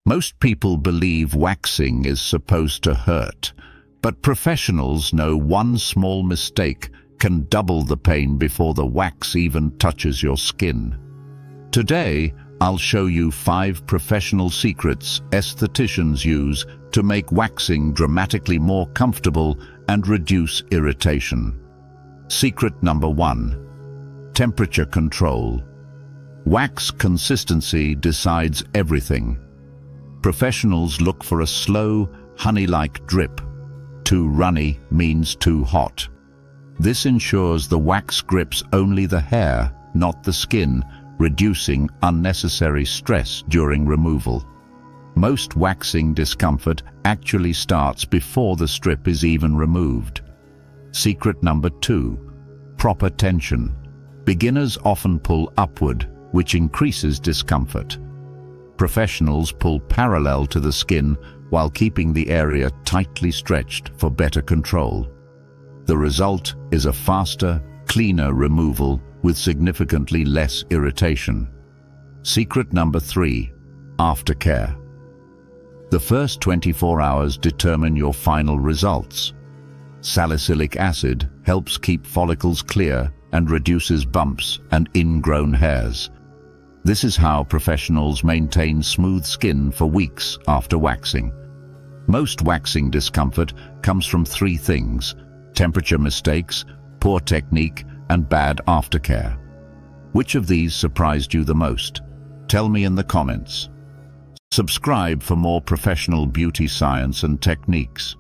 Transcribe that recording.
Most people believe waxing is supposed to hurt, but professionals know one small mistake can double the pain before the wax even touches your skin. Today, I'll show you 5 professional secrets estheticians use to make waxing dramatically more comfortable and reduce irritation. Secret number 1. Temperature control. Wax consistency decides everything. Professionals look for a slow, honey-like drip. Too runny means too hot. This ensures the wax grips only the hair, not the skin, reducing unnecessary stress during removal. Most waxing discomfort actually starts before the strip is even removed. Secret number 2. Proper tension. Beginners often pull upward, which increases discomfort. Professionals pull parallel to the skin while keeping the area tightly stretched for better control. The result is a faster, cleaner removal with significantly less irritation. Secret number 3. Aftercare. The first 24 hours determine your final results. Salicylic acid helps keep follicles clear and reduces bumps and ingrown hairs. This is how professionals maintain smooth skin for weeks after waxing. Most waxing discomfort comes from 3 things: temperature mistakes, poor technique, and bad aftercare. Which of these surprised you the most? Tell me in the comments. Subscribe for more professional beauty science and techniques.